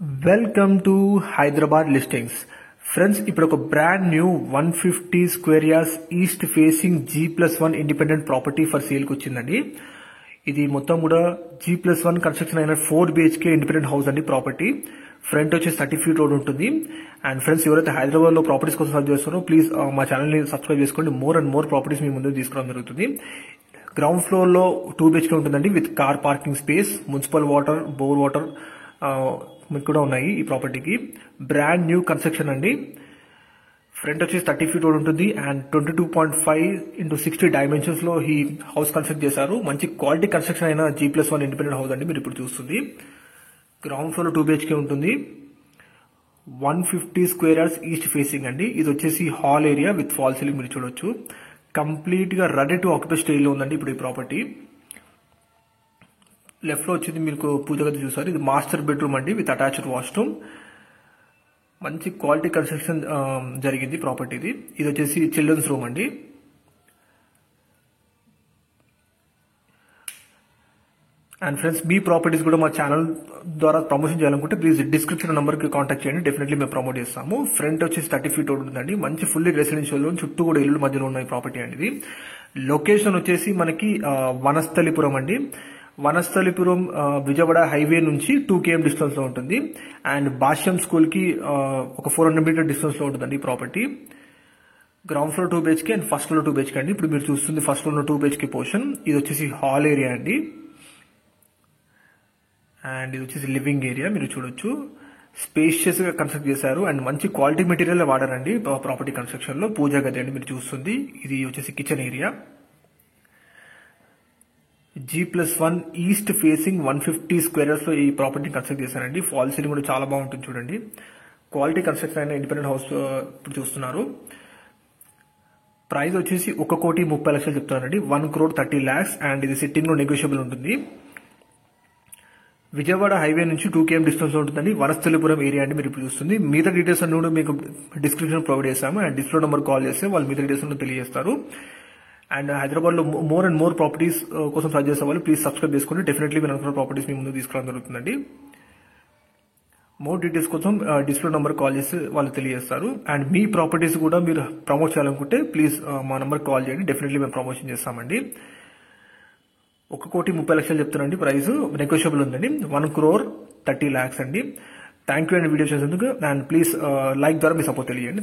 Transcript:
Welcome to Hyderabad listings. Friends, ఇప్పుడు ఒక brand new 150 square yards east facing G+1 independent property for sale కి వచ్చిందండి. ఇది మొత్తం కూడా G+1 కన్స్ట్రక్షన్ అయిన 4 BHK ఇండిపెండెంట్ హౌస్ అండి. ప్రాపర్టీ ఫ్రంట్ వచ్చేసి 30 feet రోడ్ ఉంటుంది. అండ్ ఫ్రెండ్స్, ఎవరైతే హైదరాబాద్ లో ప్రాపర్టీస్ కోసం సర్చ్ చేస్తారో ప్లీజ్ మా ఛానల్ ని సబ్స్క్రైబ్ చేసుకోండి. మోర్ అండ్ మోర్ ప్రాపర్టీస్ మీ ముందు తీసుకురావడం జరుగుతుంది. గ్రౌండ్ ఫ్లోర్ లో 2 BHK ఉంటుందండి with car parking space, municipal water, bore water మీకు కూడా ఉన్నాయి. ఈ ప్రాపర్టీకి బ్రాండ్ న్యూ కన్స్ట్రక్షన్ అండి. ఫ్రంట్ వచ్చేసి 30 feet రోడ్ ఉంటుంది అండ్ 22.5x60 డైమెన్షన్స్ లో ఈ హౌస్ కన్స్ట్రక్ట్ చేశారు. మంచి క్వాలిటీ కన్స్ట్రక్షన్ అయిన G+1 ఇండిపెండెంట్ హౌస్ అండి. మీరు ఇప్పుడు చూస్తుంది గ్రౌండ్ ఫ్లోర్ లో 2 BHK ఉంటుంది. 150 స్క్వేర్ యార్డ్స్ ఈస్ట్ ఫేసింగ్ అండి. ఇది వచ్చేసి hall area with fall ceiling మీరు చూడొచ్చు. కంప్లీట్ గా రెడీ టు ఆక్యుపై స్టేజ్ లో ఉందండి ఇప్పుడు ఈ ప్రాపర్టీ. లెఫ్ట్ లో వచ్చేది మీకు పూజ గది చూసారు. ఇది మాస్టర్ బెడ్రూమ్ అండి విత్ అటాచ్డ్ వాష్రూమ్. మంచి క్వాలిటీ కన్స్ట్రక్షన్ జరిగింది ప్రాపర్టీది. ఇది వచ్చేసి చిల్డ్రన్స్ రూమ్ అండి. అండ్ ఫ్రెండ్స్, మీ ప్రాపర్టీస్ కూడా మా ఛానల్ ద్వారా ప్రమోషన్ చేయాలనుకుంటే ప్లీజ్ డిస్క్రిప్షన్ నెంబర్ కి కాంటాక్ట్ చేయండి. డెఫినెట్లీ మేము ప్రమోట్ చేస్తాము. ఫ్రంట్ వచ్చేసి 30 feet రోడ్ ఉందండి. మంచి ఫుల్లీ రెసిడెన్షియల్ చుట్టూ కూడా ఇల్లు మధ్యలో ఉన్న ప్రాపర్టీ అండి. ఇది లొకేషన్ వచ్చేసి మనకి వనస్థలిపురం అండి. వనస్థలిపురం విజయవాడ హైవే నుంచి 2 km డిస్టెన్స్ లో ఉంటుంది. అండ్ భాష్యం స్కూల్ కి ఒక 400 meter డిస్టెన్స్ లో ఉంటుందండి ఈ property. Ground floor 2 BHK and first floor 2 BHK అండి. ఇప్పుడు మీరు చూస్తుంది ఫస్ట్ ఫ్లోర్ 2 BHK పోర్షన్. ఇది వచ్చేసి హాల్ ఏరియా అండి. అండ్ ఇది వచ్చేసి లివింగ్ ఏరియా మీరు చూడొచ్చు. స్పేషియస్ గా కన్స్ట్రక్ట్ చేశారు అండ్ మంచి క్వాలిటీ మెటీరియల్ వాడారండి ప్రాపర్టీ కన్స్ట్రక్షన్ లో. పూజ గది అండి మీరు చూస్తుంది. ఇది వచ్చేసి kitchen area. G+1 east facing 150 square yards లో ఈ ప్రాపర్టీ కన్స్ట్రక్ట్ చేశారండి. ఫాల్ సీలింగ్ కూడా చాలా బాగుంటుంది చూడండి. క్వాలిటీ కన్స్ట్రక్షన్ అయిన ఇండిపెండెంట్ హౌస్ ఇప్పుడు చూస్తున్నారు. ప్రైస్ వచ్చేసి 1,30,00,000 చెప్తున్నారండి. 1,30,00,000 అండ్ ఇది సిట్టింగ్ లో నెగోషియబుల్ ఉంటుంది. విజయవాడ హైవే నుంచి 2 km డిస్టెన్స్ లో ఉంటుందండి. వనస్థలిపురం ఏరియా అండి మీరు ఇప్పుడు చూస్తుంది. మిగతా డీటెయిల్స్ అన్ని కూడా మీకు డిస్క్రిప్షన్ ప్రొవైడ్ చేస్తాము. అండ్ డిస్ప్లే నెంబర్ కాల్ చేస్తే వాళ్ళు మిగతా డీటెయిల్స్ తెలియజేస్తారు. అండ్ హైదరాబాద్ లో మోర్ అండ్ మోర్ ప్రాపర్టీస్ కోసం సర్చ్ చేసే వాళ్ళు ప్లీజ్ సబ్స్క్రైబ్ చేసుకోండి. డెఫినెట్లీ మీరు అనుకున్న ప్రాపర్టీస్ మీ ముందు తీసుకురావడం జరుగుతుందండి. మోర్ డీటెయిల్స్ కోసం డిస్ప్లే నెంబర్ కాల్ చేసి వాళ్ళు తెలియజేస్తారు. అండ్ మీ ప్రాపర్టీస్ కూడా మీరు ప్రమోట్ చేయాలనుకుంటే ప్లీజ్ మా నెంబర్ కాల్ చేయండి. డెఫినెట్లీ మేము ప్రమోషన్ చేస్తామండి. 1,30,00,000 చెప్తానండి. ప్రైస్ నెగోషియబుల్ ఉందండి. 1,30,00,000 అండి. థ్యాంక్ యూ అండి వీడియో చేసేందుకు. అండ్ ప్లీజ్ లైక్ ద్వారా మీ సపోర్ట్ తెలియండి.